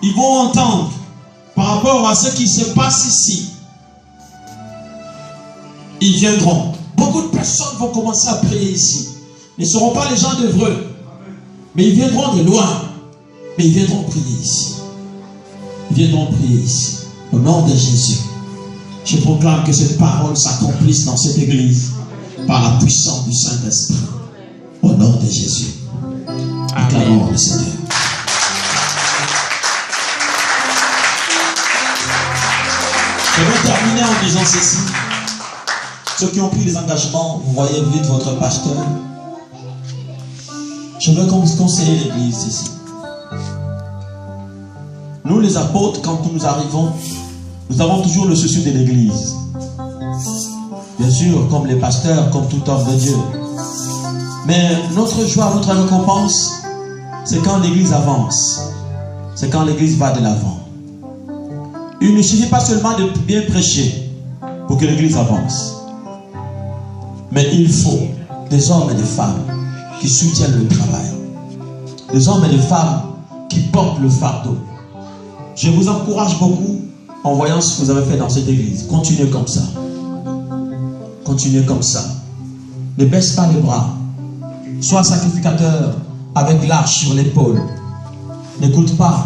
ils vont entendre par rapport à ce qui se passe ici. Ils viendront. Beaucoup de personnes vont commencer à prier ici. Ils ne seront pas les gens d'Évreux, mais ils viendront de loin. Mais ils viendront prier ici. Ils viendront prier ici. Au nom de Jésus, je proclame que cette parole s'accomplisse dans cette église par la puissance du Saint-Esprit. Au nom de Jésus. Acclamons le Seigneur. Je vais terminer en disant ceci. Ceux qui ont pris les engagements, vous voyez vite votre pasteur. Je veux conseiller l'église ici. Nous les apôtres, quand nous arrivons, nous avons toujours le souci de l'église. Bien sûr, comme les pasteurs, comme tout homme de Dieu. Mais notre joie, notre récompense, c'est quand l'église avance. C'est quand l'église va de l'avant. Il ne suffit pas seulement de bien prêcher pour que l'église avance. Mais il faut des hommes et des femmes qui soutiennent le travail. Des hommes et des femmes qui portent le fardeau. Je vous encourage beaucoup en voyant ce que vous avez fait dans cette église. Continuez comme ça. Continuez comme ça. Ne baisse pas les bras. Sois sacrificateur avec l'arche sur l'épaule. N'écoute pas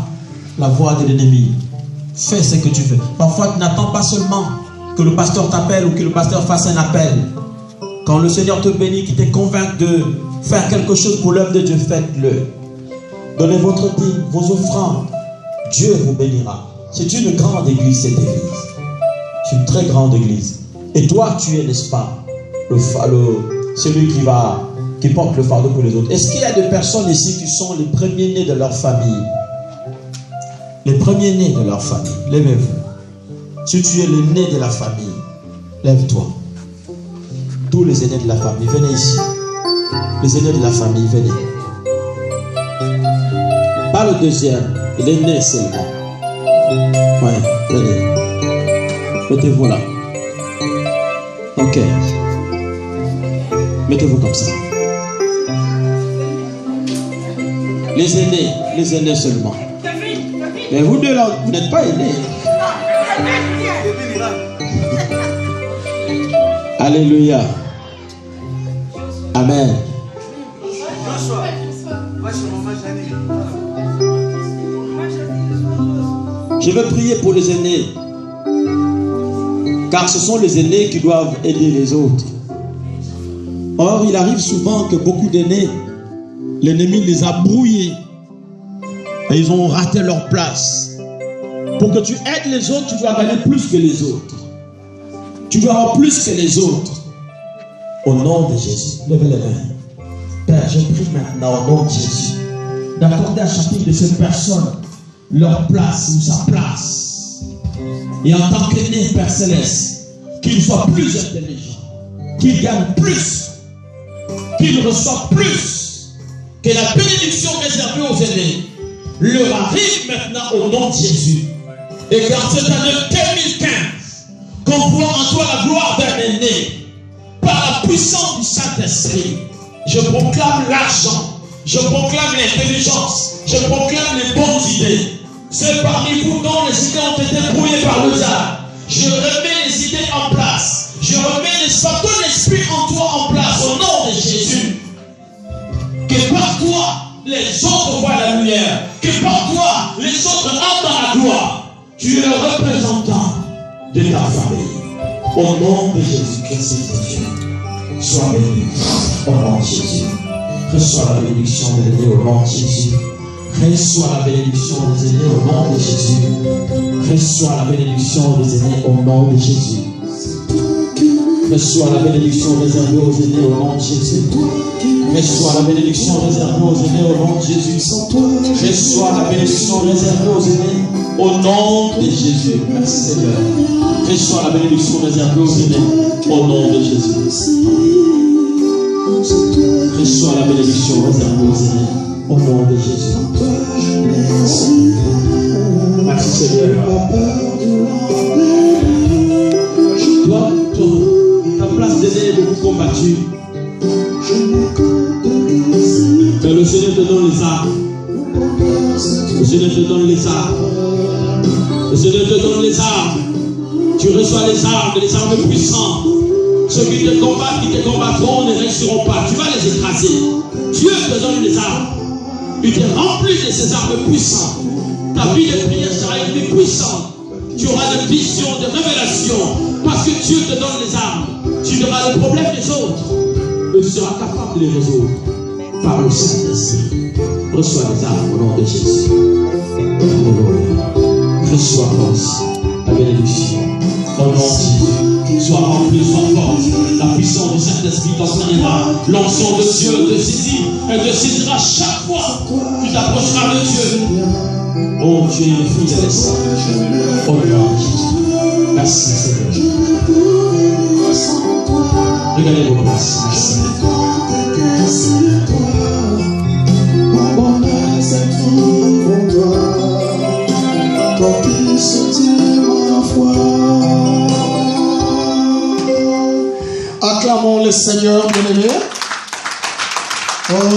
la voix de l'ennemi. Fais ce que tu veux. Parfois, tu n'attends pas seulement que le pasteur t'appelle ou que le pasteur fasse un appel. Quand le Seigneur te bénit, qu'il te convainc de faire quelque chose pour l'œuvre de Dieu, faites-le. Donnez votre dîme, vos offrandes. Dieu vous bénira. C'est une grande église, cette église. C'est une très grande église. Et toi, tu es, n'est-ce pas, celui qui porte le fardeau pour les autres. Est-ce qu'il y a des personnes ici qui sont les premiers-nés de leur famille? Les premiers-nés de leur famille. Lèvez-vous. Si tu es le né de la famille, lève-toi. Tous les aînés de la famille, venez ici. Les aînés de la famille, venez. Pas le deuxième, il est né seulement. Ouais, venez. Mettez-vous là. Ok. Mettez-vous comme ça. Les aînés seulement. Mais vous deux là, vous n'êtes pas aînés. Alléluia. Amen. Je veux prier pour les aînés. Car ce sont les aînés qui doivent aider les autres. Or, il arrive souvent que beaucoup d'aînés, l'ennemi les a brouillés. Et ils ont raté leur place. Pour que tu aides les autres, tu dois gagner plus que les autres. Tu dois avoir plus que les autres. Au nom de Jésus, levez les mains. Père, je prie maintenant au nom de Jésus d'accorder à chacune de ces personnes leur place ou sa place. Et en tant qu'aîné, Père Céleste, qu'ils soient plus intelligents, qu'ils gagnent plus, qu'ils reçoivent plus, que la bénédiction réservée aux aînés leur arrive maintenant au nom de Jésus. Et qu'en cette année 2015, qu'on voit en toi la gloire d'un aîné, par la puissance du Saint-Esprit, je proclame l'argent, je proclame l'intelligence, je proclame les bonnes idées. Ceux parmi vous dont les idées ont été brouillées par le diable, je remets les idées en place. Je remets tout l'esprit en toi en place au nom de Jésus. Que par toi, les autres voient la lumière. Que par toi, les autres entrent dans la gloire. Tu es le représentant de ta famille. Au nom de Jésus-Christ, Dieu, sois béni. Au nom de Jésus. Reçois la bénédiction de l'aîné au nom de Jésus. Reçois la bénédiction des aînés au nom de Jésus. Reçois la bénédiction des aînés au nom de Jésus. Reçois la bénédiction réservée aux aînés au nom de Jésus. Reçois la bénédiction réservée aux aînés au nom de Jésus. Reçois la bénédiction réservée aux aînés au nom de Jésus. Merci Seigneur. Reçois la bénédiction réservée aux aînés au nom de Jésus. Reçois la bénédiction réservée aux aînés au nom de Jésus. Merci Seigneur. Toi, ta place d'aîné est beaucoup combattue. Mais le Seigneur te donne les armes. Le Seigneur te donne les armes. Le Seigneur te donne les armes. Tu reçois les armes puissantes. Ceux qui te combattront ne réussiront pas. Tu vas les écraser. Dieu te donne les armes. Il te remplit de ces armes puissantes. Ta vie de prière sera une vie puissante. Tu auras des visions, des révélations. Parce que Dieu te donne les armes. Tu verras le problème des autres. Et tu seras capable de les résoudre. Par le Saint-Esprit. Reçois les armes au nom de Jésus. Alléluia. Reçois force, la bénédiction. Au nom de Jésus. Sois rempli, sois forte. La puissance du Saint-Esprit t'enseignera. L'onction de Dieu te saisit. Elle te saisira chaque fois. Tu t'approcheras de Dieu. Oh Dieu, le fidèle et saint. Au nom de Jésus. Merci Seigneur. Regardez vos places. Merci. Acclamons le Seigneur, bien-aimé.